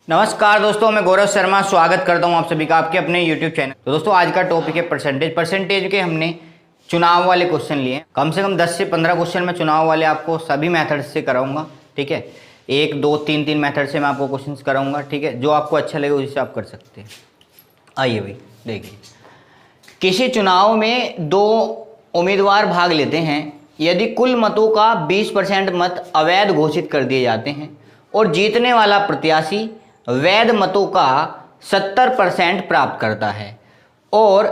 नमस्कार दोस्तों, मैं गौरव शर्मा स्वागत करता हूं आप सभी का आपके अपने YouTube चैनल। तो दोस्तों आज का टॉपिक है परसेंटेज के हमने चुनाव वाले क्वेश्चन लिए। कम से कम 10 से 15 क्वेश्चन मैं चुनाव वाले आपको सभी मेथड से कराऊंगा। ठीक है, 1 2 3 3 मेथड से मैं आपको क्वेश्चन कराऊंगा। ठीक है, जो आपको अच्छा लगे उसी से आप कर सकते हैं। आइए भाई देखिए, किसी चुनाव में 2 उम्मीदवार भाग लेते हैं। यदि कुल मतों का 20% मत अवैध घोषित कर दिए जाते हैं और जीतने वाला प्रत्याशी वैध मतों का 70% प्राप्त करता है और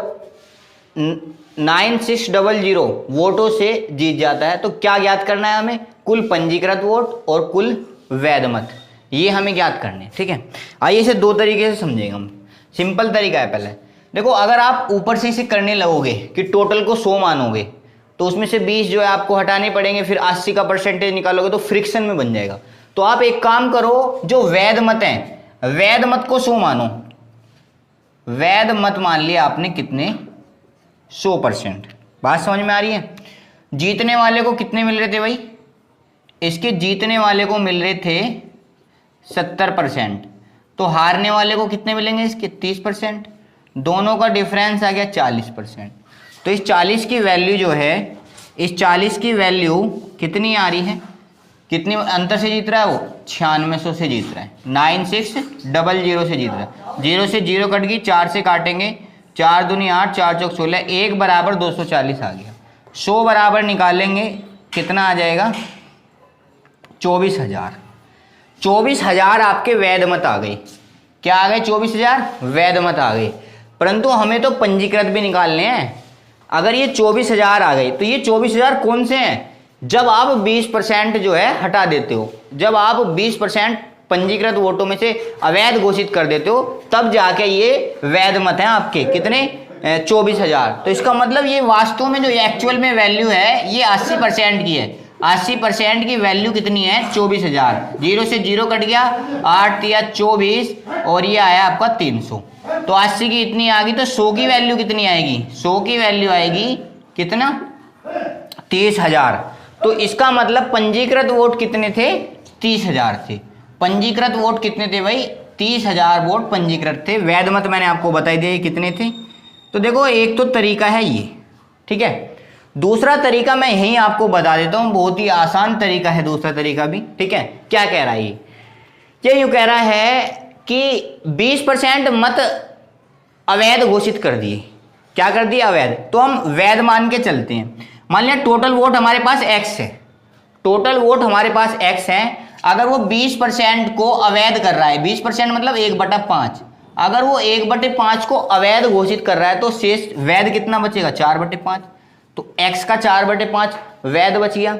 9600 वोटों से जीत जाता है, तो क्या ज्ञात करना है हमें? कुल पंजीकृत वोट और कुल वैध मत, ये हमें ज्ञात करने हैं। ठीक है, आइए इसे 2 तरीके से समझेंगे हम। सिंपल तरीका है, पहले देखो, अगर आप ऊपर से इसे करने लगोगे कि टोटल को 100 मानोगे तो उसमें से 20 जो है आपको हटाने पड़ेंगे, फिर 80 का परसेंटेज निकालोगे तो फ्रिक्शन में बन जाएगा। तो आप एक काम करो, जो वैध मत हैं, वैध मत को 100 मानो। वैध मत मान लिया आपने कितने? 100%। बात समझ में आ रही है? जीतने वाले को कितने मिल रहे थे भाई? इसके जीतने वाले को मिल रहे थे 70%, तो हारने वाले को कितने मिलेंगे? इसके 30%। दोनों का डिफरेंस आ गया 40%। तो इस 40 की वैल्यू जो है, इस 40 की वैल्यू कितनी आ रही है? कितनी अंतर से जीत रहा है वो? 9600 से जीत रहा है। 9600 से जीत रहा है। 0 से 0 कट गई, 4 से काटेंगे, 4 दूनी 8, 4 चौक 16, 1 बराबर 240 आ गया। 100 बराबर निकालेंगे, कितना आ जाएगा? 24,000। 24,000 आपके वैध मत आ गए। क्या आ गए? 24,000 वैध मत आ गए। परंतु हमें तो पंजीकृत भी निकालने हैं। अगर ये 24,000 आ गए तो ये 24,000 कौन से हैं? जब आप 20% जो है हटा देते हो, जब आप 20% पंजीकृत वोटों में से अवैध घोषित कर देते हो, तब जाके ये वैध मत हैं आपके। कितने? 24,000। तो इसका मतलब ये वास्तव में जो एक्चुअल में वैल्यू है ये 80% की है। 80% की वैल्यू कितनी है? 24,000। 0 से 0 कट गया, 8 या 24 और ये आया आपका 300। तो 80 की इतनी आ गई, तो 100 की वैल्यू कितनी आएगी? 100 की वैल्यू आएगी कितना? 30,000। तो इसका मतलब पंजीकृत वोट कितने थे? 30,000 थे। पंजीकृत वोट कितने थे भाई? 30,000 वोट पंजीकृत थे। वैध मत मैंने आपको बता दिया ये कितने थे। तो देखो, एक तो तरीका है ये, ठीक है। दूसरा तरीका मैं यहीं आपको बता देता हूं, बहुत ही आसान तरीका है दूसरा तरीका भी। ठीक है, क्या कह रहा है ये यूं कह रहा है कि 20% मत अवैध घोषित कर दिए। क्या कर दिए? अवैध। तो हम वैध मान के चलते हैं। मान लिया टोटल वोट हमारे पास x है, टोटल वोट हमारे पास x है। अगर वो 20% को अवैध कर रहा है, 20% मतलब 1/5, अगर वो 1/5 को अवैध घोषित कर रहा है तो शेष वैध कितना बचेगा? 4/5। तो x का 4/5 वैध बच गया।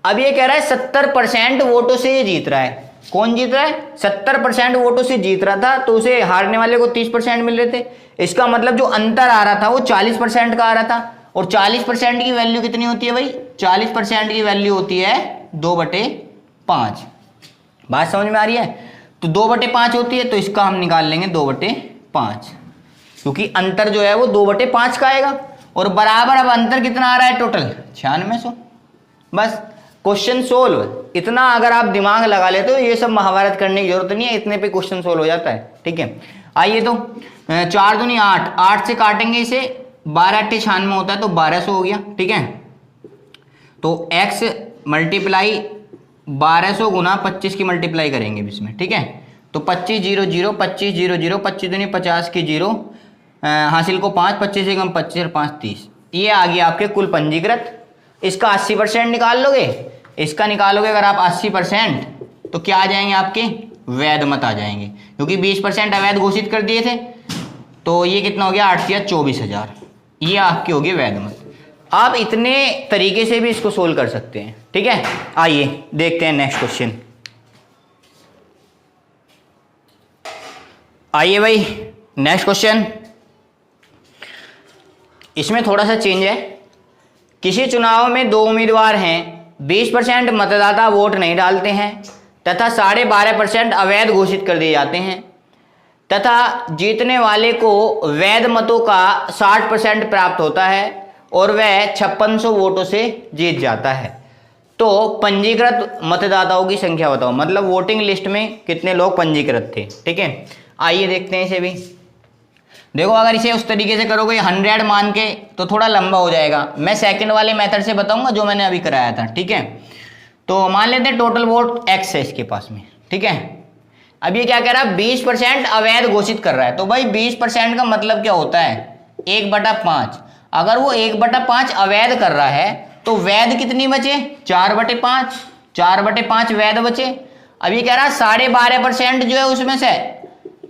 अब ये कह रहा है 70% वोटों से ये जीत रहा है। कौन जीत रहा है? 70% वोटों से जीत रहा था, तो उसे हारने वाले को 30% मिल रहे थे। इसका मतलब जो अंतर आ रहा था वो 40% का आ रहा था। और 40% की वैल्यू कितनी होती है भाई? 40% की वैल्यू होती है 2/5। बात समझ में आ रही है? तो 2/5 होती है, तो इसका हम निकाल लेंगे 2/5, क्योंकि अंतर जो है वो 2/5 का आएगा। और बराबर अब अंतर कितना आ रहा है? टोटल 9600। बस क्वेश्चन सोल्व। इतना अगर आप दिमाग लगा लेते हो, ये सब महाभारत करने की जरूरत नहीं है, इतने पे क्वेश्चन सोल्व हो जाता है। ठीक है, आइए तो 4 दूनी 8, 8 से काटेंगे इसे, 12 8 96 होता है, तो 1200 हो गया। ठीक है, तो x मल्टीप्लाई 1200 गुना 25 की मल्टीप्लाई करेंगे इसमें। ठीक है, तो 25 0 0, 25 0 0, 25 दूनी 50 की 0, हासिल को 5, 25 से कम 25 और 5 30। ये आ गया आपके कुल पंजीकृत। इसका 80% निकाल लोगे, इसका निकालोगे अगर आप 80%, तो क्या आ जाएंगे आपके? वैध मत आ जाएंगे, क्योंकि 20% अवैध घोषित कर दिए थे। तो ये कितना हो गया? 8 या 24,000। ये आपके हो गए वैध मत। आप इतने तरीके से भी इसको सोल्व कर सकते हैं। ठीक है, आइए देखते हैं नेक्स्ट क्वेश्चन। आइए भाई नेक्स्ट क्वेश्चन। इसमें थोड़ा सा चेंज है। किसी चुनाव में 2 उम्मीदवार हैं, 20% मतदाता वोट नहीं डालते हैं तथा 12.5% अवैध घोषित कर दिए जाते हैं, तथा जीतने वाले को वैध मतों का 60% प्राप्त होता है और वह 5600 वोटों से जीत जाता है। तो पंजीकृत मतदाताओं की संख्या बताओ, मतलब वोटिंग लिस्ट में कितने लोग पंजीकृत थे। ठीक है, आइए देखते हैं इसे भी। देखो अगर इसे उस तरीके से करोगे 100 मान के तो थोड़ा लंबा हो जाएगा। मैं सेकंड वाले मेथड से बताऊंगा जो मैंने अभी कराया था। ठीक है, तो मान लेते हैं टोटल वोट x है इसके पास में। ठीक है, अब ये क्या कह रहा है, 20% अवैध घोषित कर रहा है। तो भाई 20% का मतलब क्या होता है, 1/5। अगर वो 1/5 अवैध कर रहा है तो वैध कितनी बचे, 4/5। 4/5 वैध बचे। अब ये कह रहा है 12.5% जो है उसमें से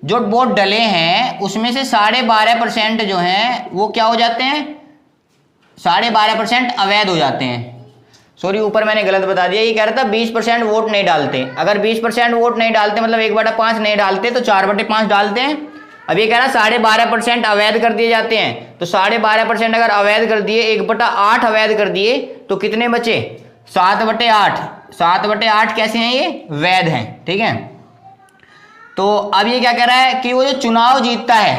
जो वोट डले हैं उसमें से 12.5% जो हैं वो क्या हो जाते हैं, 12.5% अवैध हो जाते हैं। सॉरी ऊपर मैंने गलत बता दिया, ये कह रहा था 20% वोट नहीं डालते। अगर 20% वोट नहीं डालते मतलब 1/5 नहीं डालते तो 4/5 डालते हैं। अब ये कह रहा 12.5% अवैध कर दिए जाते हैं। तो 12.5% अगर अवैध कर दिए, 1/8 अवैध कर दिए तो कितने बचे, 7/8। 7/8 कैसे हैं, ये वैध हैं। ठीक है, तो अब ये क्या कह रहा है कि वो जो चुनाव जीतता है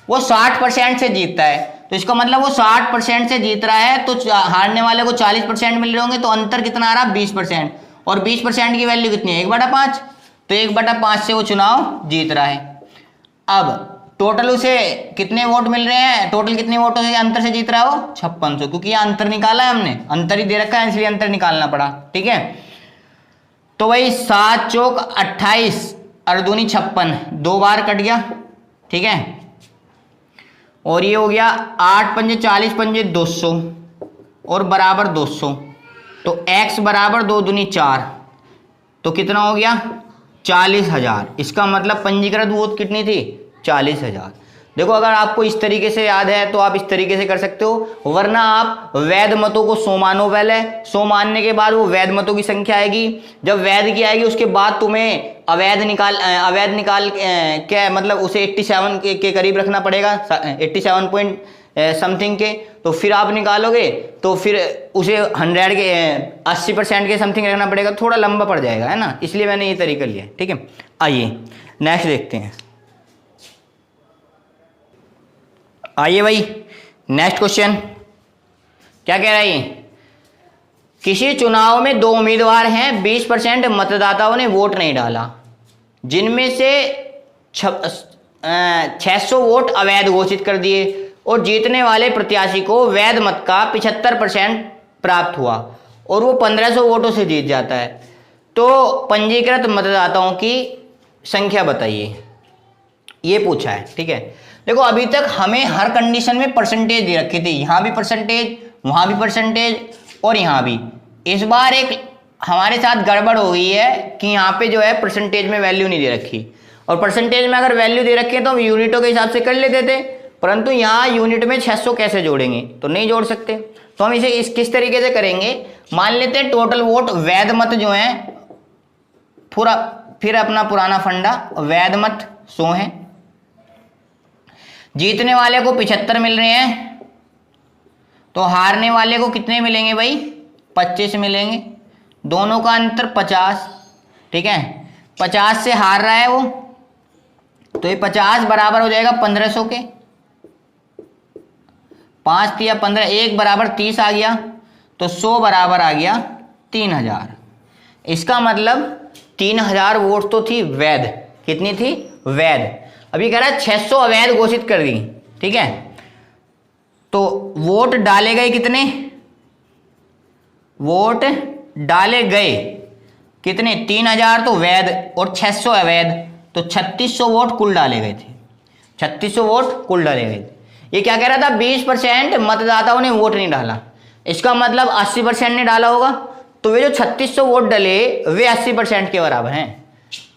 वो 60% से जीतता है। तो इसका मतलब वो 60% से जीत रहा है तो हारने वाले को 40% मिल रहे होंगे। तो अंतर कितना आ रहा, 20%। और 20% की वैल्यू कितनी है, 1/5। तो 1/5 से वो चुनाव जीत रहा है। अब टोटल उसे कितने वोट मिल रहे हैं, टोटल कितने वोटों से अंतर से जीत रहा है वो, 5600। क्योंकि ये अंतर निकाला है हमने, अंतर ही दे रखा है इसलिए अंतर निकालना पड़ा। ठीक है, तो भाई 7 चौक 28 और दूनी 56, 2 बार कट गया। ठीक है, और ये हो गया 8 पंजे 40 पंजे 200 और बराबर 200। तो x बराबर 2 दूनी 4, तो कितना हो गया, 40,000। इसका मतलब पंजीकृत वोट कितनी थी, 40,000। देखो अगर आपको इस तरीके से याद है तो आप इस तरीके से कर सकते हो, वरना आप वैध मतों को 100 मानो। पहले 100 मानने के बाद वो वैध मतों की संख्या आएगी। जब वैध की आएगी उसके बाद तुम्हें अवैध निकाल क्या मतलब उसे 87 के करीब रखना पड़ेगा, 87 पॉइंट समथिंग के। तो फिर आप निकालोगे तो फिर उसे 100 के 80% के समथिंग रखना पड़ेगा, थोड़ा लंबा पड़ जाएगा, है ना, इसलिए मैंने ये तरीका लिया। ठीक है, आइए नेक्स्ट देखते हैं। आइए भाई नेक्स्ट क्वेश्चन क्या कह रहा है ये, किसी चुनाव में 2 उम्मीदवार हैं, 20% मतदाताओं ने वोट नहीं डाला, जिनमें से 600 वोट अवैध घोषित कर दिए और जीतने वाले प्रत्याशी को वैध मत का 75% प्राप्त हुआ और वो 1500 वोटों से जीत जाता है। तो पंजीकृत मतदाताओं की संख्या बताइए, ये पूछा है। ठीक है, देखो अभी तक हमें हर कंडीशन में परसेंटेज दे रखी थी, यहाँ भी परसेंटेज, वहाँ भी परसेंटेज और यहाँ भी। इस बार एक हमारे साथ गड़बड़ हो गई है कि यहाँ पे जो है परसेंटेज में वैल्यू नहीं दे रखी, और परसेंटेज में अगर वैल्यू दे रखी है तो हम यूनिटों के हिसाब से कर लेते थे, परंतु यहाँ यूनिट में 600 कैसे जोड़ेंगे, तो नहीं जोड़ सकते। तो हम इसे किस तरीके से करेंगे, मान लेते हैं टोटल वोट वैध मत जो है पूरा, फिर अपना पुराना फंडा, वैध मत 100 है, जीतने वाले को 75 मिल रहे हैं, तो हारने वाले को कितने मिलेंगे भाई, 25 मिलेंगे, दोनों का अंतर 50। ठीक है, 50 से हार रहा है वो, तो ये 50 बराबर हो जाएगा 1500 के, 5 तिया 15, 1 बराबर 30 आ गया, तो 100 बराबर आ गया 3000। इसका मतलब 3000 वोट तो थी वैध, कितनी थी, वैध। अभी कह रहा है 600 अवैध घोषित कर दी। ठीक है, तो वोट डाले गए कितने, वोट डाले गए कितने, 3000 तो वैध और 600 अवैध, तो 3600 वोट कुल डाले गए थे, 3600 वोट कुल डाले गए थे। ये क्या कह रहा था, 20% मतदाताओं ने वोट नहीं डाला, इसका मतलब 80% ने डाला होगा, तो वे जो 3600 वोट डले वे 80% के बराबर हैं।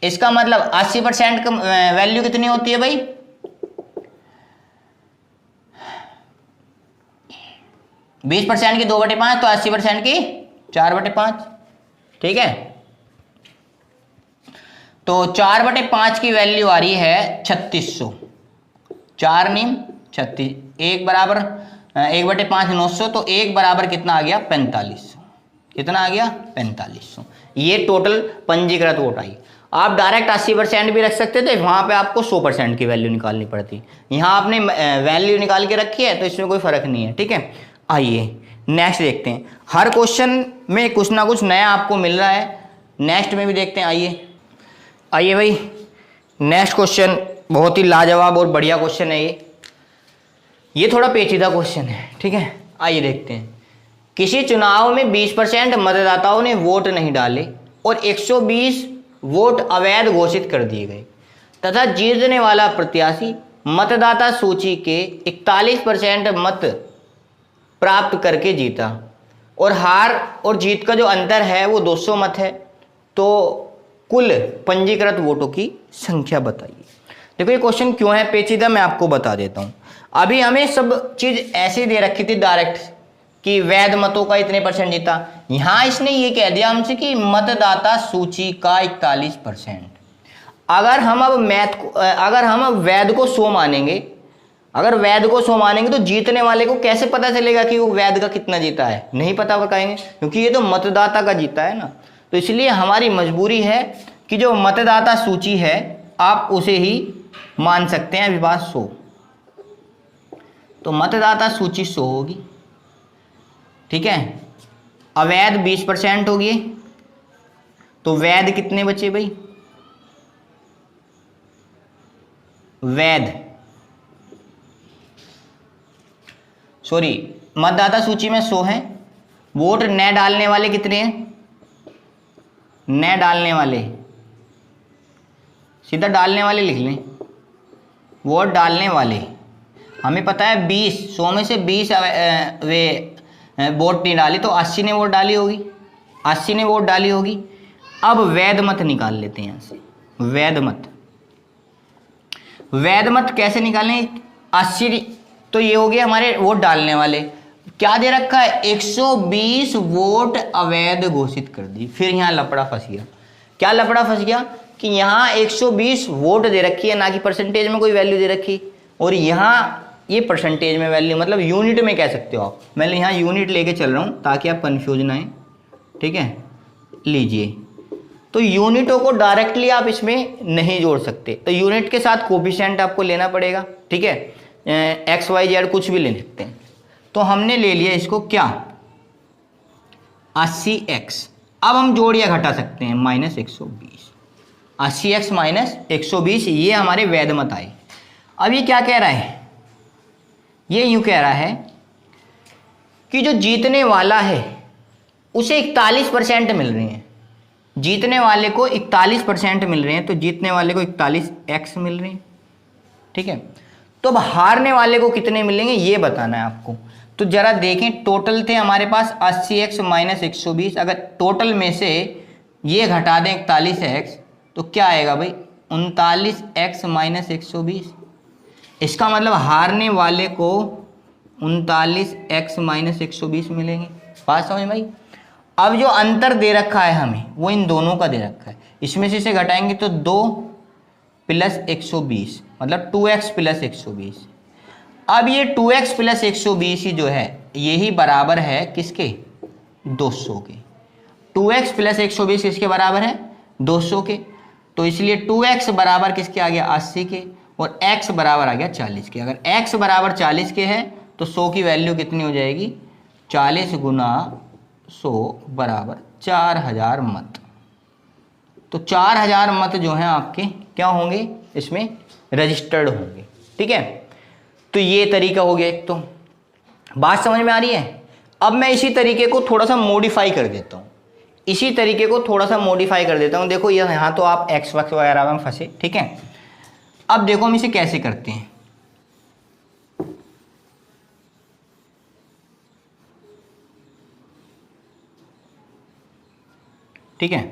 इसका मतलब 80% का वैल्यू कितनी होती है भाई, 20% की 2/5, तो 80% की 4/5। ठीक है, तो 4/5 की वैल्यू आ रही है 3600, 4 नीम 36, 1 बराबर 1/5 900, तो 1 बराबर कितना आ गया, 4500। कितना आ गया, 4500। ये टोटल पंजीकृत वोट आई। आप डायरेक्ट 80% भी रख सकते थे, वहां पे आपको 100% की वैल्यू निकालनी पड़ती। यहाँ आपने वैल्यू निकाल के रखी है तो इसमें कोई फर्क नहीं है। ठीक है, आइए नेक्स्ट देखते हैं, हर क्वेश्चन में कुछ ना कुछ नया आपको मिल रहा है। नेक्स्ट में भी देखते हैं, आइए भाई, नेक्स्ट क्वेश्चन बहुत ही लाजवाब और बढ़िया क्वेश्चन है ये थोड़ा पेचीदा क्वेश्चन है, ठीक है। आइए देखते हैं, किसी चुनाव में 20% मतदाताओं ने वोट नहीं डाले और 120 वोट अवैध घोषित कर दिए गए तथा जीतने वाला प्रत्याशी मतदाता सूची के 41% मत प्राप्त करके जीता और हार और जीत का जो अंतर है वो 200 मत है, तो कुल पंजीकृत वोटों की संख्या बताइए। देखो ये क्वेश्चन क्यों है पेचीदा, मैं आपको बता देता हूँ। अभी हमें सब चीज़ ऐसे दे रखी थी डायरेक्ट कि वैध मतों का इतने % जीता, यहाँ इसने ये कह दिया हमसे कि मतदाता सूची का 41%। अगर हम अब वैध को 100 मानेंगे, अगर वैध को 100 मानेंगे तो जीतने वाले को कैसे पता चलेगा कि वो वैध का कितना जीता है? नहीं पता बताएंगे, क्योंकि ये तो मतदाता का जीता है ना। तो इसलिए हमारी मजबूरी है कि जो मतदाता सूची है आप उसे ही मान सकते हैं विभाग 100। तो मतदाता सूची 100 होगी, ठीक है। अवैध 20% होगी, तो वैध कितने बचे भाई? मतदाता सूची में 100 हैं। वोट न डालने वाले कितने हैं? न डालने वाले, सीधा डालने वाले लिख लें। वोट डालने वाले हमें पता है 20, 100 में से 20 वे वोट नहीं डाली, तो 80 ने वोट डाली होगी, 80 ने वोट डाली होगी। अब वैध मत निकाल लेते हैं यहाँ से। वैध मत कैसे निकालें? 80, तो ये हो गया हमारे वोट डालने वाले। क्या दे रखा है? 120 वोट अवैध घोषित कर दी। फिर यहाँ लफड़ा फंस गया। क्या लफड़ा फंस गया कि यहाँ 120 वोट दे रखी है, ना कि परसेंटेज में कोई वैल्यू दे रखी, और यहाँ ये परसेंटेज में वैल्यू, मतलब यूनिट में कह सकते हो आप। मैं यहाँ यूनिट लेके चल रहा हूँ ताकि आप कंफ्यूज ना आए, ठीक है। लीजिए, तो यूनिटों को डायरेक्टली आप इसमें नहीं जोड़ सकते, तो यूनिट के साथ कोफिशिएंट आपको लेना पड़ेगा, ठीक है। एक्स वाई जेड कुछ भी ले सकते हैं। तो हमने ले लिया इसको क्या? 80x। अब हम जोड़ या घटा सकते हैं, -120। 80x - 120, ये हमारे वैध मत आए। अब ये क्या कह रहा है? ये यूं कह रहा है कि जो जीतने वाला है उसे 41% मिल रहे हैं। जीतने वाले को 41% मिल रहे हैं, तो जीतने वाले को 41x मिल रहे हैं, ठीक है। तो अब हारने वाले को कितने मिलेंगे ये बताना है आपको। तो जरा देखें, टोटल थे हमारे पास 80x - 120। अगर टोटल में से ये घटा दें 41x, तो क्या आएगा भाई? 39x - 120। इसका मतलब हारने वाले को 39x - 120 मिलेंगे। बात समझ में आई? अब जो अंतर दे रखा है हमें वो इन दोनों का दे रखा है। इसमें से इसे घटाएंगे तो 2 + 120, मतलब 2x + 120। अब ये 2x + 120 ही जो है यही बराबर है किसके? 200 के। 2x + 120 किसके बराबर है? 200 के। तो इसलिए 2x बराबर किसके आ गया? 80 के, और x बराबर आ गया 40 के। अगर x बराबर 40 के है तो 100 की वैल्यू कितनी हो जाएगी? 40 × 100 बराबर 4000 मत। तो 4000 मत जो हैं आपके क्या होंगे? इसमें रजिस्टर्ड होंगे, ठीक है। तो ये तरीका हो गया एक। तो बात समझ में आ रही है? अब मैं इसी तरीके को थोड़ा सा मॉडिफाई कर देता हूँ। देखो ये यहाँ तो आप x वक्स वगैरह में फंसे, ठीक है। अब देखो हम इसे कैसे करते हैं। ठीक है,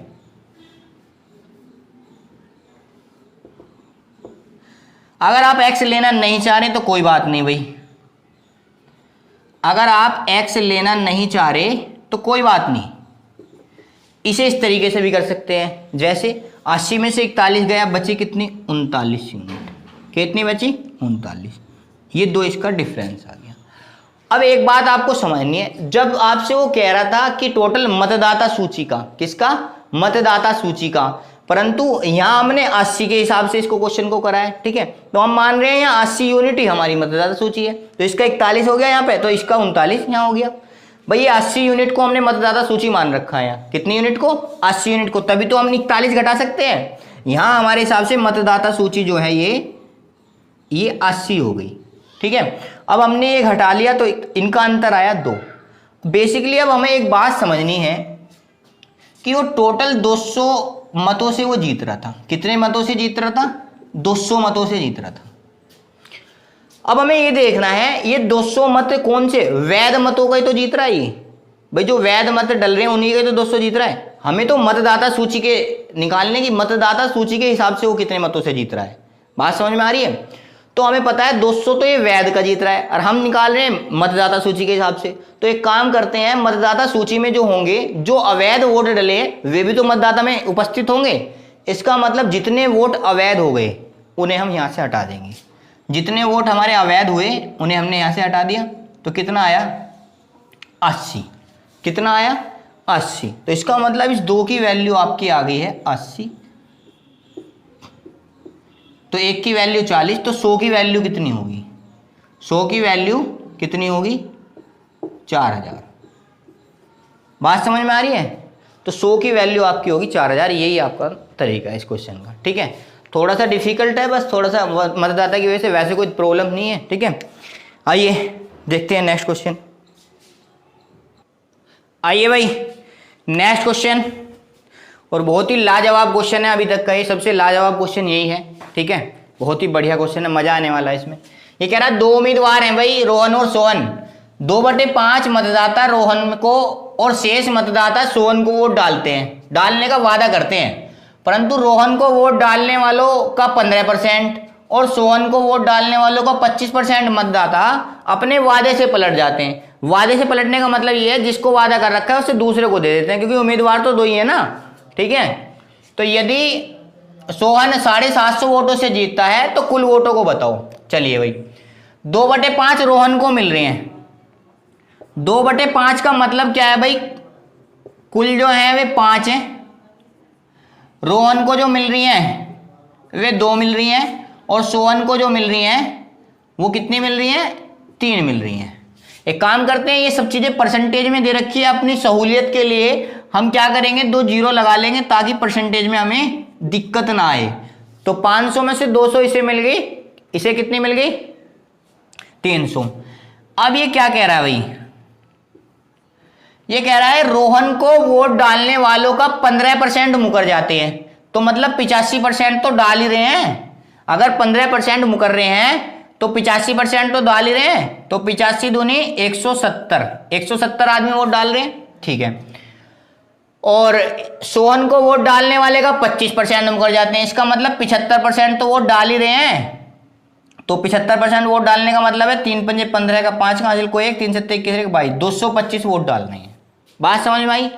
अगर आप x लेना नहीं चाह रहे तो कोई बात नहीं भाई। अगर आप x लेना नहीं चाह रहे तो कोई बात नहीं, इसे इस तरीके से भी कर सकते हैं। जैसे 80 में से 41 गया, बची कितनी? 39 यूनिट। कितनी बची? 39। ये दो इसका डिफरेंस आ गया। अब एक बात आपको समझनी है, जब आपसे वो कह रहा था कि टोटल मतदाता सूची का, किसका? मतदाता सूची का, परंतु यहां हमने 80 के हिसाब से इसको क्वेश्चन को करा है, ठीक है। तो हम मान रहे हैं यहाँ 80 यूनिट ही हमारी मतदाता सूची है, तो इसका 41 हो गया यहाँ पे, तो इसका 39 यहाँ हो गया। भाई ये 80 यूनिट को हमने मतदाता सूची मान रखा है यहाँ, कितनी यूनिट को, 80 यूनिट को, तभी तो हम 41 घटा सकते हैं। यहाँ हमारे हिसाब से मतदाता सूची जो है ये 80 हो गई, ठीक है। अब हमने ये घटा लिया तो इनका अंतर आया 2। बेसिकली अब हमें एक बात समझनी है कि वो टोटल 200 मतों से वो जीत रहा था। कितने मतों से जीत रहा था, 200 मतों से जीत रहा था। अब हमें ये देखना है ये 200 मत कौन से, वैध मतों का ही तो जीत रहा है ये, भाई जो वैध मत डल रहे हैं उन्हीं के तो 200 जीत रहा है। हमें तो मतदाता सूची के निकालने की, मतदाता सूची के हिसाब से वो कितने मतों से जीत रहा है, बात समझ में आ रही है। तो हमें पता है 200 तो ये वैध का जीत रहा है और हम निकाल रहे हैं मतदाता सूची के हिसाब से। तो एक काम करते हैं, मतदाता सूची में जो होंगे, जो अवैध वोट डले वे भी तो मतदाता में उपस्थित होंगे। इसका मतलब जितने वोट अवैध हो गए उन्हें हम यहाँ से हटा देंगे। जितने वोट हमारे अवैध हुए उन्हें हमने यहाँ से हटा दिया, तो कितना आया 80। कितना आया 80। तो इसका मतलब इस 2 की वैल्यू आपकी आ गई है 80, तो 1 की वैल्यू 40, तो 100 की वैल्यू कितनी होगी, 100 की वैल्यू कितनी होगी 4000। बात समझ में आ रही है। तो 100 की वैल्यू आपकी होगी 4000। यही आपका तरीका है इस क्वेश्चन का, ठीक है। थोड़ा सा डिफिकल्ट है, बस थोड़ा सा मतदाता की वजह से, वैसे कोई प्रॉब्लम नहीं है, ठीक है। आइए देखते हैं नेक्स्ट क्वेश्चन। आइए भाई नेक्स्ट क्वेश्चन, और बहुत ही लाजवाब क्वेश्चन है अभी तक का, ये सबसे लाजवाब क्वेश्चन यही है, ठीक है। बहुत ही बढ़िया क्वेश्चन है, मजा आने वाला है इसमें। ये कह रहा है 2 उम्मीदवार हैं भाई, रोहन और सोहन। 2/5 मतदाता रोहन को और शेष मतदाता सोहन को वोट डालते हैं, डालने का वादा करते हैं, परंतु रोहन को वोट डालने वालों का 15% और सोहन को वोट डालने वालों का 25% मतदाता अपने वादे से पलट जाते हैं। वादे से पलटने का मतलब ये है जिसको वादा कर रखा है उसे दूसरे को दे देते हैं, क्योंकि उम्मीदवार तो 2 ही है ना, ठीक है। तो यदि सोहन 750 वोटों से जीतता है तो कुल वोटों को बताओ। चलिए भाई 2/5 रोहन को मिल रहे हैं। 2/5 का मतलब क्या है भाई, कुल जो है वे 5 हैं, रोहन को जो मिल रही हैं वे 2 मिल रही हैं, और सोहन को जो मिल रही हैं वो कितनी मिल रही हैं, 3 मिल रही हैं। एक काम करते हैं, ये सब चीज़ें परसेंटेज में दे रखी है, अपनी सहूलियत के लिए हम क्या करेंगे 2 जीरो लगा लेंगे ताकि परसेंटेज में हमें दिक्कत ना आए। तो 500 में से 200 इसे मिल गई, इसे कितनी मिल गई 300। अब ये क्या कह रहा है भाई, ये कह रहा है रोहन को वोट डालने वालों का 15% मुकर जाते हैं, तो मतलब 85% तो डाल ही रहे हैं। अगर 15% मुकर रहे हैं तो 85% तो डाल ही रहे हैं, तो 85 दूनी 170 आदमी वोट डाल रहे हैं, ठीक है। और सोहन को वोट डालने वाले का 25% मुकर जाते हैं, इसका मतलब 75% तो वोट डाल ही रहे हैं। तो 75% वोट डालने का मतलब है 3 पंजे 15 का 5 का हासिल को 1, 3 7 21 का 22, 225 वोट डालने हैं। बात समझ में आई।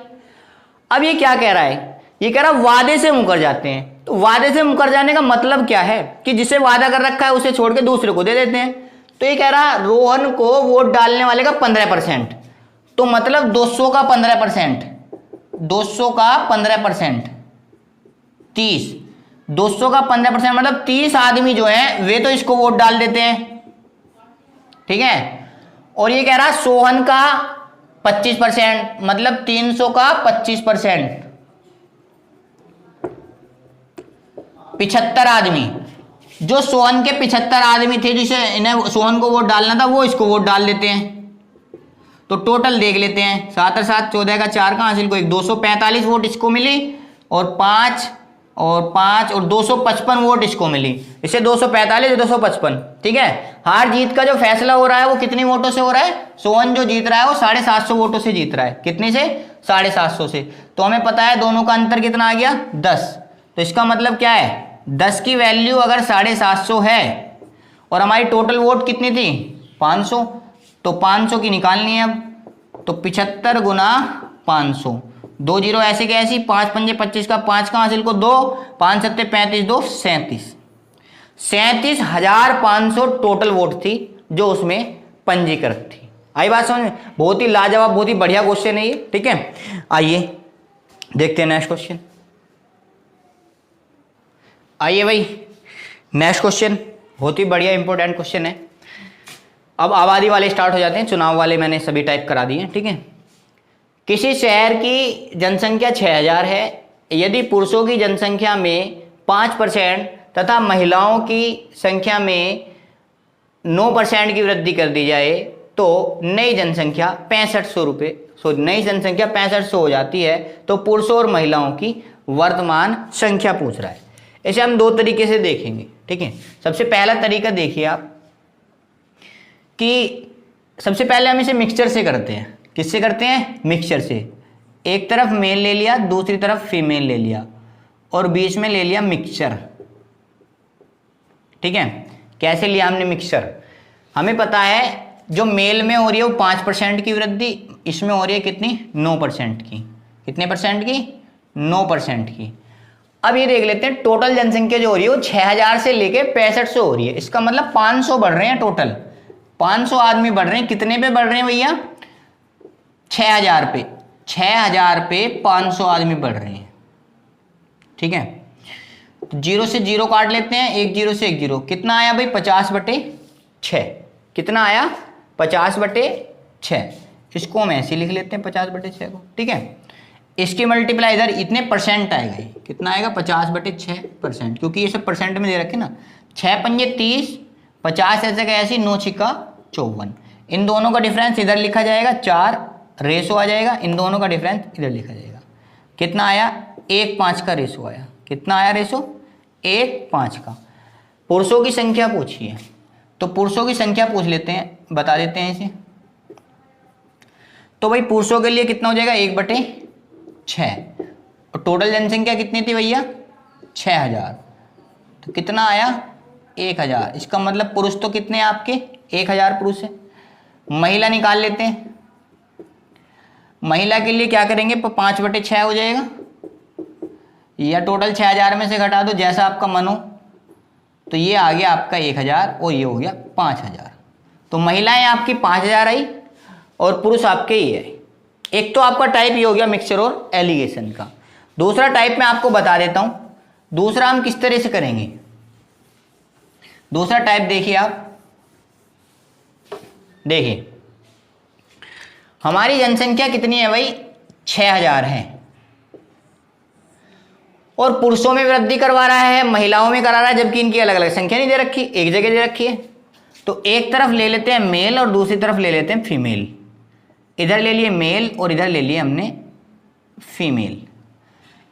अब ये क्या कह रहा है, ये कह रहा वादे से मुकर जाते हैं। तो वादे से मुकर जाने का मतलब क्या है कि जिसे वादा कर रखा है उसे छोड़ के दूसरे को दे देते हैं। तो ये कह रहा रोहन को वोट डालने वाले का 15%, तो मतलब 200 का 15%, 200 का 15%, 30, 200 का 15% मतलब 30 आदमी जो हैं वे तो इसको वोट डाल देते हैं, ठीक है। और ये कह रहा सोहन का 25% मतलब 300 का 25%, 75 आदमी, जो सोहन के 75 आदमी थे जिसे इन्हें सोहन को वोट डालना था वो इसको वोट डाल देते हैं। तो टोटल देख लेते हैं, 7 और 7 14 का 4 का हासिल को 1, 245 वोट इसको मिली, और 5 और 255 वोट इसको मिली। इसे 245 255, ठीक है। हार जीत का जो फैसला हो रहा है वो कितनी वोटों से हो रहा है, सोहन जो जीत रहा है वो 750 वोटों से जीत रहा है। कितने से, 750 से। तो हमें पता है दोनों का अंतर कितना आ गया 10। तो इसका मतलब क्या है, 10 की वैल्यू अगर 750 है और हमारी टोटल वोट कितनी थी 500, तो 500 की निकालनी है अब। तो 75 गुना 500, 2 जीरो ऐसे के ऐसी, 5 पंजे 25 का 5 का हासिल को 2, 5 सत्ते 35, 2 37, 37,500 टोटल वोट थी जो उसमें पंजीकृत थी। आई बात समझ में। बहुत ही लाजवाब, बहुत ही बढ़िया क्वेश्चन है ये, ठीक है। आइए देखते हैं नेक्स्ट क्वेश्चन। आइए भाई नेक्स्ट क्वेश्चन, बहुत ही बढ़िया इंपॉर्टेंट क्वेश्चन है। अब आबादी वाले स्टार्ट हो जाते हैं, चुनाव वाले मैंने सभी टाइप करा दिए, ठीक है। किसी शहर की जनसंख्या 6000 है, यदि पुरुषों की जनसंख्या में 5% तथा महिलाओं की संख्या में 9% की वृद्धि कर दी जाए तो नई जनसंख्या 6500 हो जाती है। तो पुरुषों और महिलाओं की वर्तमान संख्या पूछ रहा है। इसे हम दो तरीके से देखेंगे, ठीक है। सबसे पहला तरीका देखिए आप कि सबसे पहले हम इसे मिक्सचर से करते हैं। किससे करते हैं? मिक्सचर से। एक तरफ मेल ले लिया, दूसरी तरफ फीमेल ले लिया और बीच में ले लिया मिक्सचर, ठीक है। कैसे लिया हमने मिक्सचर? हमें पता है जो मेल में हो रही है वो 5% की वृद्धि, इसमें हो रही है कितनी? 9% की। कितने परसेंट की? 9% की। अब ये देख लेते हैं टोटल जनसंख्या जो हो रही है वो 6000 से लेके 6500 हो रही है। इसका मतलब 500 बढ़ रहे हैं टोटल, 500 आदमी बढ़ रहे हैं। कितने पे बढ़ रहे हैं भैया? 6000 पे। 6000 पे 500 आदमी बढ़ रहे हैं, ठीक है। तो 0 से 0 काट लेते हैं, 1 0 से 1 0। कितना आया भाई? 50/6। कितना आया? 50/6। इसको हम ऐसे लिख लेते हैं 50/6 को, ठीक है। इसकी मल्टीप्लाई इधर इतने परसेंट आएगा, ये कितना आएगा? 50/6%, क्योंकि ये सब परसेंट में दे रखे ना। 6 पंजे 30, 50 ऐसे का ऐसी, 9 छिक्का 54। इन दोनों का डिफरेंस इधर लिखा जाएगा, 4 रेशो आ जाएगा। इन दोनों का डिफरेंस इधर लिखा जाएगा। कितना आया? 1:5 का रेशो आया। कितना आया रेशो? 1:5 का। पुरुषों की संख्या पूछी है तो पुरुषों की संख्या पूछ लेते हैं, बता देते हैं इसे। तो भाई पुरुषों के लिए कितना हो जाएगा? 1/6। और टोटल जनसंख्या कितनी थी भैया? 6000। तो कितना आया? 1000। इसका मतलब पुरुष तो कितने हैं आपके? 1000 पुरुष है। महिला निकाल लेते हैं। महिला के लिए क्या करेंगे? 5/6 हो जाएगा, या टोटल 6000 में से घटा दो, जैसा आपका मन हो। तो ये आ गया आपका 1000 और ये हो गया 5000। तो महिलाएं आपकी 5000 आई और पुरुष आपके ही है। एक तो आपका टाइप ये हो गया मिक्सचर और एलिगेशन का। दूसरा टाइप मैं आपको बता देता हूं। दूसरा हम किस तरह से करेंगे? दूसरा टाइप देखिए आप, देखिए हमारी जनसंख्या कितनी है भाई? 6000 है और पुरुषों में वृद्धि करवा रहा है, महिलाओं में करा रहा है, जबकि इनकी अलग अलग संख्या नहीं दे रखी, एक जगह दे रखी है। तो एक तरफ ले लेते हैं मेल और दूसरी तरफ ले लेते हैं फीमेल। इधर ले लिए मेल और इधर ले लिए हमने फीमेल।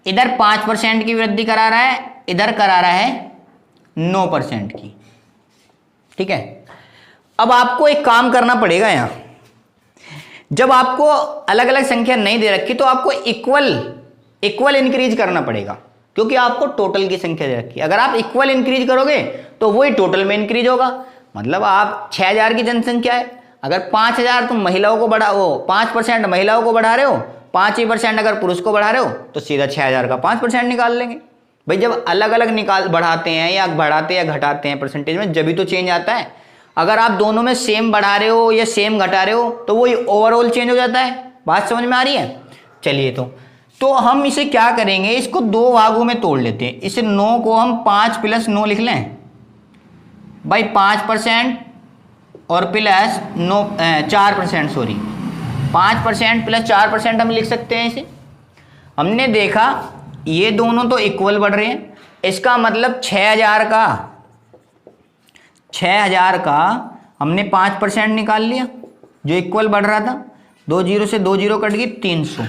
इधर 5% की वृद्धि करा रहा है, इधर करा रहा है 9% की, ठीक है। अब आपको एक काम करना पड़ेगा यहां, जब आपको अलग अलग संख्या नहीं दे रखी तो आपको इक्वल इंक्रीज करना पड़ेगा, क्योंकि आपको टोटल की संख्या दे रखी है। अगर आप इक्वल इंक्रीज करोगे तो वही टोटल में इंक्रीज होगा। मतलब आप 6000 की जनसंख्या है, अगर 5000 तुम महिलाओं को बढ़ाओ, 5% महिलाओं को बढ़ा रहे हो, 5% अगर पुरुष को बढ़ा रहे हो, तो सीधा 6000 का 5% निकाल लेंगे। भाई जब अलग अलग बढ़ाते हैं या बढ़ाते या घटाते हैं परसेंटेज में, जब भी तो चेंज आता है। अगर आप दोनों में सेम बढ़ा रहे हो या सेम घटा रहे हो तो वही ओवरऑल चेंज हो जाता है। बात समझ में आ रही है? चलिए तो हम इसे क्या करेंगे, इसको दो भागों में तोड़ लेते हैं। इसे 9 को हम 5 + 9 लिख लें भाई, 5% और प्लस 4%, सॉरी 5% + 4% हम लिख सकते हैं इसे। हमने देखा ये दोनों तो इक्वल बढ़ रहे हैं, इसका मतलब 6000 का हमने 5% निकाल लिया जो इक्वल बढ़ रहा था। 2 0 से 2 0 कट गई, 300।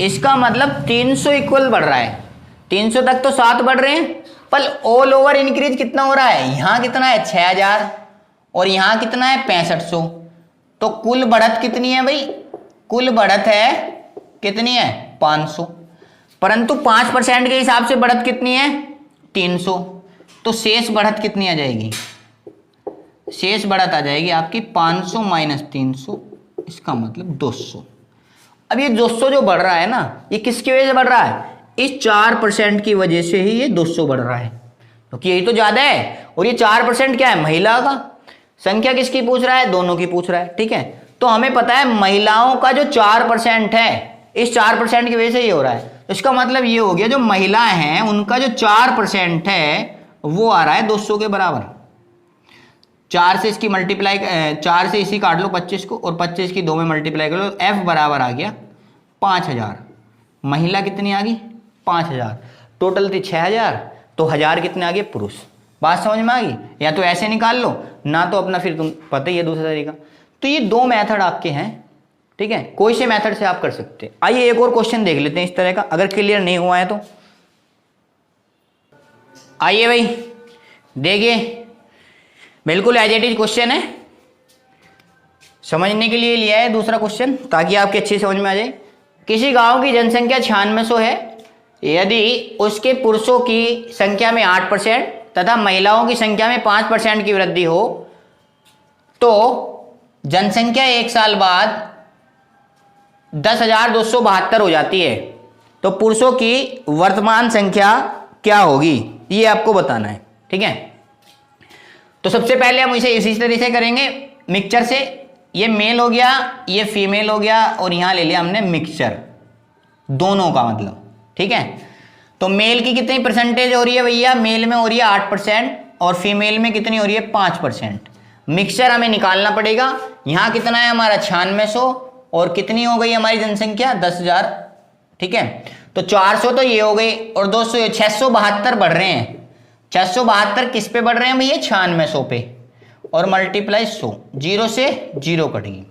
इसका मतलब 300 इक्वल बढ़ रहा है। 300 तक तो 7 बढ़ रहे हैं, पर ऑल ओवर इंक्रीज कितना हो रहा है? यहां कितना है? 6000 और यहां कितना है? 6500। तो कुल बढ़त कितनी है भाई? कुल बढ़त है कितनी है? 500। परंतु 5% के हिसाब से बढ़त कितनी है? 300। तो शेष बढ़त कितनी आ जाएगी? शेष बढ़त आ जाएगी आपकी 500 - 300, इसका मतलब 200। अब ये 200 जो बढ़ रहा है ना, ये किसकी वजह से बढ़ रहा है? इस 4% की वजह से ही ये 200 बढ़ रहा है, क्योंकि यही तो ज्यादा है। और ये 4% क्या है? महिला का। संख्या किसकी पूछ रहा है? दोनों की पूछ रहा है, ठीक है। तो हमें पता है महिलाओं का जो 4% है, इस 4% की वजह से ये हो रहा है। तो इसका मतलब ये हो गया जो महिलाएं हैं उनका जो 4% है वो आ रहा है 200 के बराबर। 4 से इसकी मल्टीप्लाई, 4 से इसी काट लो 25 को, और 25 की 2 में मल्टीप्लाई कर लो, F बराबर आ गया 5,000, महिला कितनी आ गई 5,000, टोटल थी 6,000, तो 1,000 कितने आ गए पुरुष। बात समझ में आ गई? या तो ऐसे निकाल लो ना, तो अपना फिर तुम पता ही है दूसरा तरीका। तो ये 2 मेथड आपके हैं, ठीक है, कोई से मेथड से आप कर सकते हैं। आइए एक और क्वेश्चन देख लेते हैं इस तरह का, अगर क्लियर नहीं हुआ है तो। आइए भाई देखिए, बिल्कुल एज इट इज क्वेश्चन है, समझने के लिए लिया है दूसरा क्वेश्चन ताकि आपके अच्छी समझ में आ जाए। किसी गांव की जनसंख्या 9600 है, यदि उसके पुरुषों की संख्या में 8% तथा महिलाओं की संख्या में 5% की वृद्धि हो तो जनसंख्या 1 साल बाद 10,272 हो जाती है। तो पुरुषों की वर्तमान संख्या क्या होगी, ये आपको बताना है, ठीक है। तो सबसे पहले हम इसे इसी तरह से करेंगे, मिक्सचर से। ये मेल हो गया, ये फीमेल हो गया, और यहां ले लिया हमने मिक्सचर दोनों का मतलब, ठीक है। तो मेल की कितनी परसेंटेज हो रही है भैया, मेल में हो रही है 8% और फीमेल में कितनी हो रही है 5%। मिक्सचर हमें निकालना पड़ेगा। यहां कितना है हमारा 9600, और कितनी हो गई हमारी जनसंख्या 10,000, ठीक है। तो 400 तो ये हो गई, और 200 672 बढ़ रहे हैं। 672 किस पे बढ़ रहे हैं भैया, 9600 पे, और मल्टीप्लाई 100, 0 से 0 कट गई।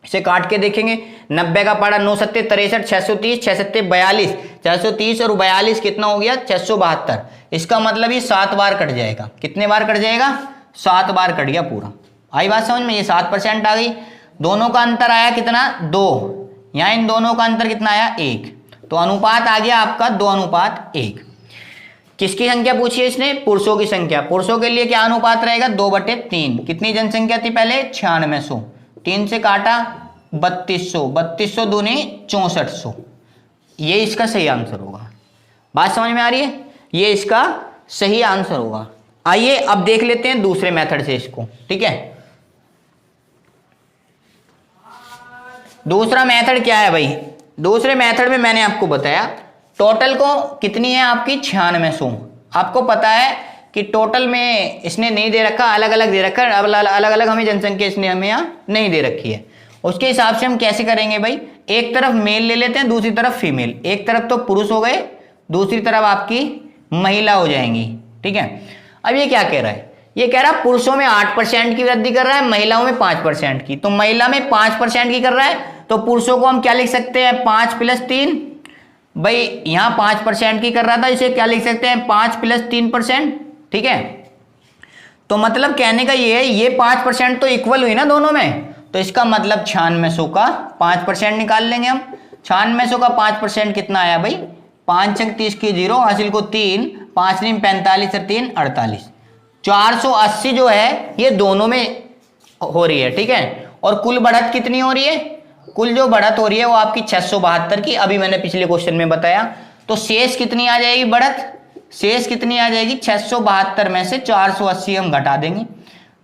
इसे काट के देखेंगे, 90 का पारा 9 सत्ते 63, 630, 6 सत्ते 42, 430 और 42 कितना हो गया 672। इसका मतलब ये 7 बार कट जाएगा। कितने बार कट जाएगा, 7 बार कट गया पूरा। आई बात समझ में? ये 7% आ गई। दोनों का अंतर आया कितना 2, यहाँ इन दोनों का अंतर कितना आया 1, तो अनुपात आ गया आपका 2:1। किसकी संख्या पूछी है इसने, पुरुषों की संख्या। पुरुषों के लिए क्या अनुपात रहेगा 2/3। कितनी जनसंख्या थी पहले 9600, 3 से काटा 3200, 3200 दूनी 6400। ये इसका सही आंसर होगा। बात समझ में आ रही है? ये इसका सही आंसर होगा। आइए अब देख लेते हैं दूसरे मेथड से इसको, ठीक है। दूसरा मेथड क्या है भाई, दूसरे मेथड में मैंने आपको बताया टोटल को कितनी है आपकी 9600। आपको पता है कि टोटल में इसने नहीं दे रखा, अलग अलग दे रखा, अलग अलग हमें जनसंख्या इसने हमें यहाँ नहीं दे रखी है। उसके हिसाब से हम कैसे करेंगे भाई, एक तरफ मेल ले लेते हैं, दूसरी तरफ फीमेल। एक तरफ तो पुरुष हो गए, दूसरी तरफ आपकी महिला हो जाएंगी, ठीक है। अब ये क्या कह रहा है, ये कह रहा है पुरुषों में 8% की वृद्धि कर रहा है, महिलाओं में 5% की। तो महिला में 5% की कर रहा है, तो पुरुषों को हम क्या लिख सकते हैं 5 + 3। भाई यहां 5% की कर रहा था, इसे क्या लिख सकते हैं 5 + 3%, ठीक है। तो मतलब कहने का ये है, ये 5% तो इक्वल हुई ना दोनों में, तो इसका मतलब 9600 का 5% निकाल लेंगे हम। 9600 का 5% कितना आया भाई, 5 × 30 की 0, हासिल को 3, 5 × 45 और 3 48। 480 जो है ये दोनों में हो रही है, ठीक है। और कुल बढ़त कितनी हो रही है, कुल जो बढ़त हो रही है वो आपकी 672 की, अभी मैंने पिछले क्वेश्चन में बताया। तो शेष कितनी आ जाएगी बढ़त, शेष कितनी आ जाएगी 672 में से 480 हम घटा देंगे,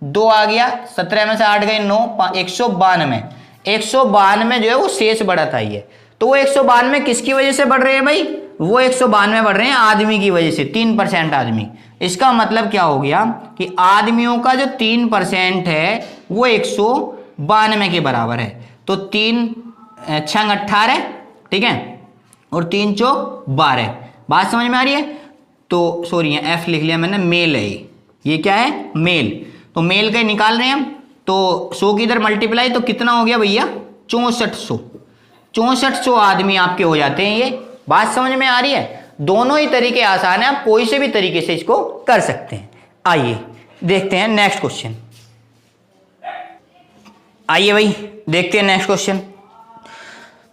2 आ गया, 17 में से 8 गए 9, 192। 192 जो है वो शेष बढ़त आई है। तो वो 192 किसकी वजह से बढ़ रहे हैं भाई, वो 192 बढ़ रहे हैं आदमी की वजह से, 3% आदमी। इसका मतलब क्या हो गया कि आदमियों का जो 3% है वो 192 के बराबर है। तो 3 6 18, ठीक है, और 3 चौक 12। बात समझ में आ रही है? तो सॉरी यहाँ एफ लिख लिया मैंने, मेल है ये क्या है मेल। तो मेल का निकाल रहे हैं हम, तो 100 की इधर मल्टीप्लाई, तो कितना हो गया भैया 6400। 6400 आदमी आपके हो जाते हैं ये। बात समझ में आ रही है? दोनों ही तरीके आसान है, आप कोई से भी तरीके से इसको कर सकते हैं। आइए देखते हैं नेक्स्ट क्वेश्चन। आइए भाई देखते हैं नेक्स्ट क्वेश्चन।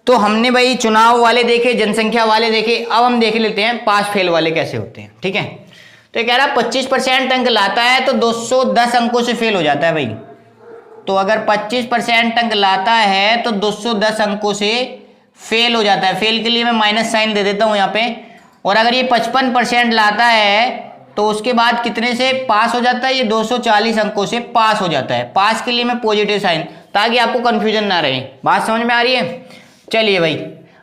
तो हमने भाई चुनाव वाले देखे, जनसंख्या वाले देखे, अब हम देख लेते हैं पास फेल वाले कैसे होते हैं, ठीक है। तो ये कह रहा है 25% अंक लाता है तो 210 अंकों से फेल हो जाता है भाई। तो अगर 25% अंक लाता है तो 210 अंकों से फेल हो जाता है। फेल के लिए मैं माइनस साइन दे देता हूं यहाँ पे। और अगर ये 55% लाता है तो उसके बाद कितने से पास हो जाता है, ये 240 अंकों से पास हो जाता है। पास के लिए मैं पॉजिटिव साइन, ताकि आपको कंफ्यूजन ना रहे। बात समझ में आ रही है? चलिए भाई,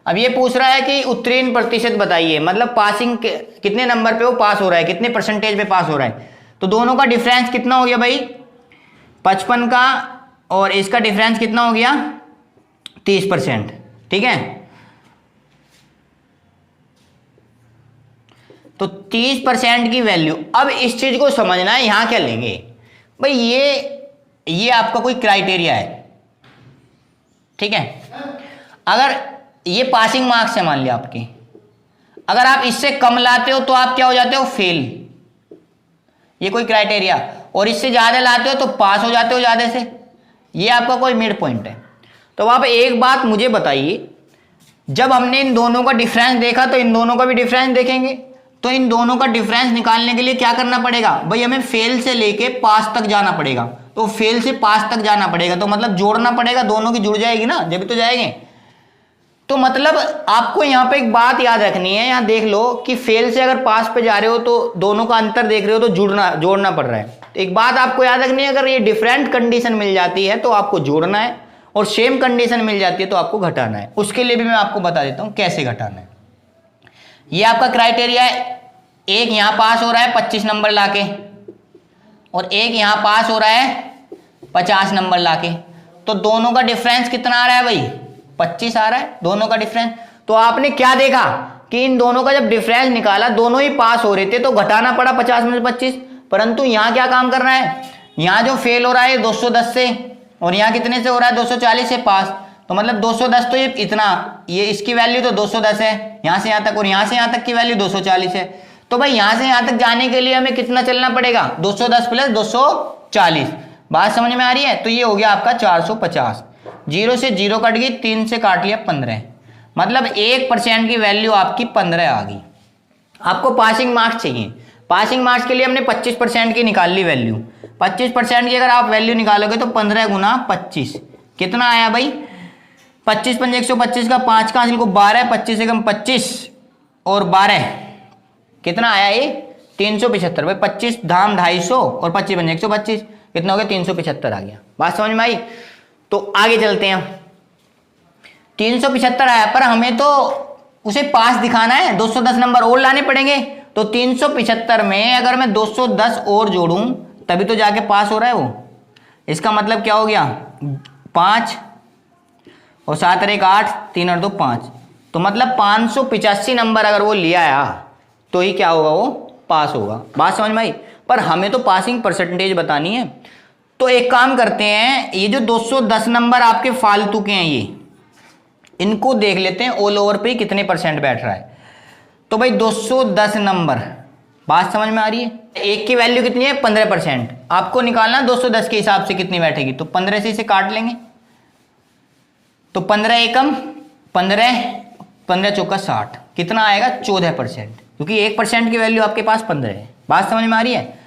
अब ये पूछ रहा है कि उत्तीर्ण प्रतिशत बताइए, मतलब पासिंग कितने नंबर पे वो पास हो रहा है, कितने परसेंटेज पे पास हो रहा है। तो दोनों का डिफरेंस कितना हो गया भाई 55 का, और इसका डिफरेंस कितना हो गया 30%, ठीक है। तो 30% की वैल्यू। अब इस चीज को समझना है, यहां क्या लेंगे भाई, ये आपका कोई क्राइटेरिया है, ठीक है। अगर ये पासिंग मार्क्स है मान लिया आपकी, अगर आप इससे कम लाते हो तो आप क्या हो जाते हो, फेल, ये कोई क्राइटेरिया, और इससे ज्यादा लाते हो तो पास हो जाते हो ज्यादा से, ये आपका कोई मिड पॉइंट है। तो आप एक बात मुझे बताइए, जब हमने इन दोनों का डिफरेंस देखा तो इन दोनों का भी डिफरेंस देखेंगे, तो इन दोनों का डिफरेंस निकालने के लिए क्या करना पड़ेगा भाई, हमें फेल से लेके पास तक जाना पड़ेगा। तो फेल से पास तक जाना पड़ेगा तो मतलब जोड़ना पड़ेगा, दोनों की जुड़ जाएगी ना, जब तो जाएंगे। तो मतलब आपको यहाँ पे एक बात याद रखनी है, यहाँ देख लो कि फेल से अगर पास पे जा रहे हो तो दोनों का अंतर देख रहे हो तो जोड़ना पड़ रहा है। तो एक बात आपको याद रखनी है, अगर ये डिफरेंट कंडीशन मिल जाती है तो आपको जोड़ना है, और सेम कंडीशन मिल जाती है तो आपको घटाना है। उसके लिए भी मैं आपको बता देता हूं कैसे घटाना है। ये आपका क्राइटेरिया है, एक यहां पास हो रहा है 25 नंबर लाके, और एक यहां पास हो रहा है 50 नंबर लाके, तो दोनों का डिफरेंस कितना आ रहा है भाई, 25 आ रहा है दोनों का डिफरेंस। तो आपने क्या देखा कि इन दोनों का जब डिफरेंस निकाला दोनों ही पास हो रहे थे तो घटाना पड़ा 50 में से 25। परंतु यहां क्या काम करना है, यहां जो फेल हो रहा है 210 से, और यहाँ कितने से हो रहा है 240 से पास, तो मतलब 210 तो ये इतना, ये इसकी वैल्यू तो 210 है यहाँ से यहाँ तक, और यहाँ से यहाँ तक की वैल्यू 240 है। तो भाई यहाँ से यहाँ तक जाने के लिए हमें कितना चलना पड़ेगा, 210 प्लस 240। बात समझ में आ रही है। तो ये हो गया आपका 450, 0 से 0 कट गई, 3 से काट लिया 15, मतलब 1% की वैल्यू आपकी 15 आ गई। आपको पासिंग मार्क्स चाहिए, पासिंग मार्क्स के लिए हमने 25% की निकाल ली वैल्यू। 25% की अगर आप वैल्यू निकालोगे तो 15 गुना 25 कितना आया भाई, 25 पंजे 125 का 5 का हासिल को 12, 25 से कम 25 और 12 कितना आया ये 375 भाई, 25 धाम 250 और 25 पंजे 125 कितना हो गया 375 आ गया। बात समझ में आई। तो आगे चलते हैं, 375 आया पर हमें तो उसे पास दिखाना है, 210 नंबर और लाने पड़ेंगे। तो 375 में अगर मैं 210 और जोड़ूं तभी तो जाके पास हो रहा है वो। इसका मतलब क्या हो गया 5 और 7 और 1 8, 3 और 2 5, तो मतलब 585 नंबर अगर वो ले आया तो ही क्या होगा, वो पास होगा। बात समझ में आई। पर हमें तो पासिंग परसेंटेज बतानी है। तो एक काम करते हैं, ये जो 210 नंबर आपके फालतू के हैं ये, इनको देख लेते हैं ऑल ओवर पे कितने परसेंट बैठ रहा है। तो भाई 210 नंबर, बात समझ में आ रही है। एक की वैल्यू कितनी है 15%, आपको निकालना 210 के हिसाब से कितनी बैठेगी, तो 15 से इसे काट लेंगे। तो 15 एकम 15, 15 चौका 60 कितना आएगा 14%, क्योंकि 1% की वैल्यू आपके पास 15 है। बात समझ में आ रही है।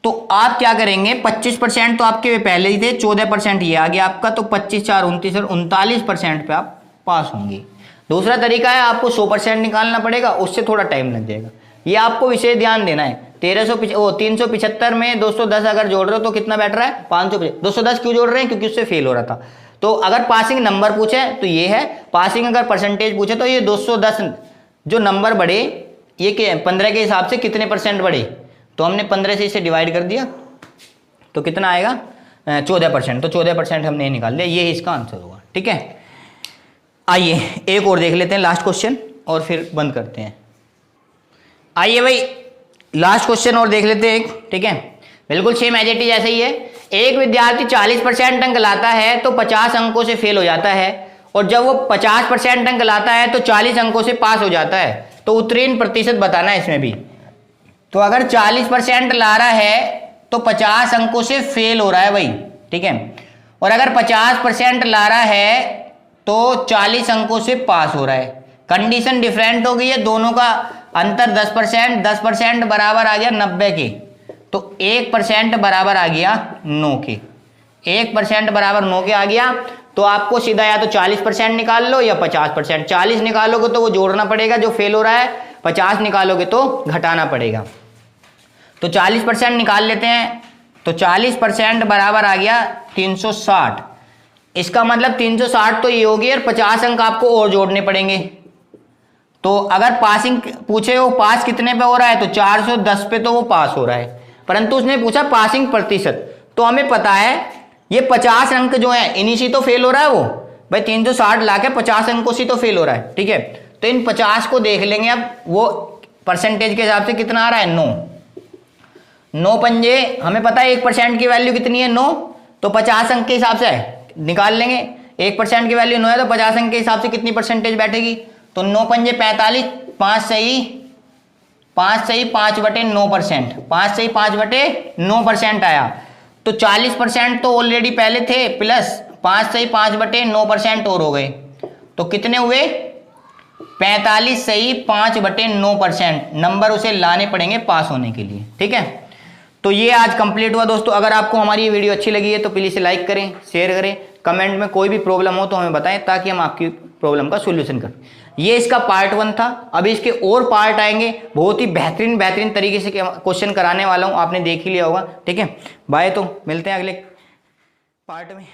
तो आप क्या करेंगे, 25% तो आपके पहले ही थे, 14% ये आ गया आपका, तो 25 4 29 और 39% पे आप पास होंगे। दूसरा तरीका है, आपको 100% निकालना पड़ेगा, उससे थोड़ा टाइम लग जाएगा। ये आपको विशेष ध्यान देना है। 375 में 210 अगर जोड़ रहे हो तो कितना बैठ रहा है 550। 210 क्यों जोड़ रहे हैं, क्योंकि उससे फेल हो रहा था। तो अगर पासिंग नंबर पूछे तो ये है, पासिंग अगर परसेंटेज पूछे तो ये 210 जो नंबर बढ़े ये 15 के हिसाब से कितने परसेंट बढ़े, तो हमने 15 से इसे डिवाइड कर दिया तो कितना आएगा 14%। तो 14% हमने निकाल लिया, ये इसका आंसर होगा। ठीक है, आइए एक और देख लेते हैं, लास्ट क्वेश्चन, और फिर बंद करते हैं। आइए भाई लास्ट क्वेश्चन और देख लेते हैं एक। ठीक है, बिल्कुल सेम एज इट इज ऐसे ही है। एक विद्यार्थी 40% अंक लाता है तो 50 अंकों से फेल हो जाता है, और जब वो 50% अंक लाता है तो 40 अंकों से पास हो जाता है। तो उत्तीर्ण प्रतिशत बताना है इसमें भी। तो अगर 40% ला रहा है तो 50 अंकों से फेल हो रहा है भाई। ठीक है, और अगर 50% ला रहा है तो 40 अंकों से पास हो रहा है। कंडीशन डिफरेंट हो गई है, दोनों का अंतर 10%, 10% बराबर आ गया 90 के, तो 1% बराबर आ गया 9 के। 1% बराबर 9 के आ गया। तो आपको सीधा या तो 40% निकाल लो या 50%। 40 निकालोगे तो वो जोड़ना पड़ेगा जो फेल हो रहा है, 50 निकालोगे तो घटाना पड़ेगा। तो 40% निकाल लेते हैं, तो 40% बराबर आ गया 360। इसका मतलब 360 तो ये होगी, और 50 अंक आपको और जोड़ने पड़ेंगे। तो अगर पासिंग पूछे वो पास कितने पे हो रहा है, तो 410 पे तो वो पास हो रहा है, परंतु उसने पूछा पासिंग प्रतिशत। तो हमें पता है ये 50 अंक जो है इन्हीं से तो फेल हो रहा है वो भाई, 360 ला के 50 अंकों से तो फेल हो रहा है। ठीक है, तो इन 50 को देख लेंगे अब, वो परसेंटेज के हिसाब से कितना आ रहा है 9। 9 पंजे, हमें पता है 1% की वैल्यू कितनी है 9, तो 50 अंक के हिसाब से निकाल लेंगे। 1% की वैल्यू 9 है तो 50 अंक के हिसाब से कितनी परसेंटेज बैठेगी, तो 9 पंजे 45, 5 सही 5/9%, 5 सही 5/9% आया। तो 40% तो ऑलरेडी पहले थे, प्लस 5 सही 5/9% और हो गए, तो कितने हुए 45 सही 5/9%। नंबर उसे लाने पड़ेंगे पास होने के लिए, ठीक है। तो ये आज कंप्लीट हुआ दोस्तों। अगर आपको हमारी ये वीडियो अच्छी लगी है तो प्लीज़ लाइक करें, शेयर करें, कमेंट में कोई भी प्रॉब्लम हो तो हमें बताएं ताकि हम आपकी प्रॉब्लम का सोल्यूशन करें। ये इसका पार्ट 1 था। अभी इसके और पार्ट आएंगे, बहुत ही बेहतरीन तरीके से क्वेश्चन कराने वाला हूँ, आपने देख ही लिया होगा, ठीक है। बाय, तो मिलते हैं अगले पार्ट में।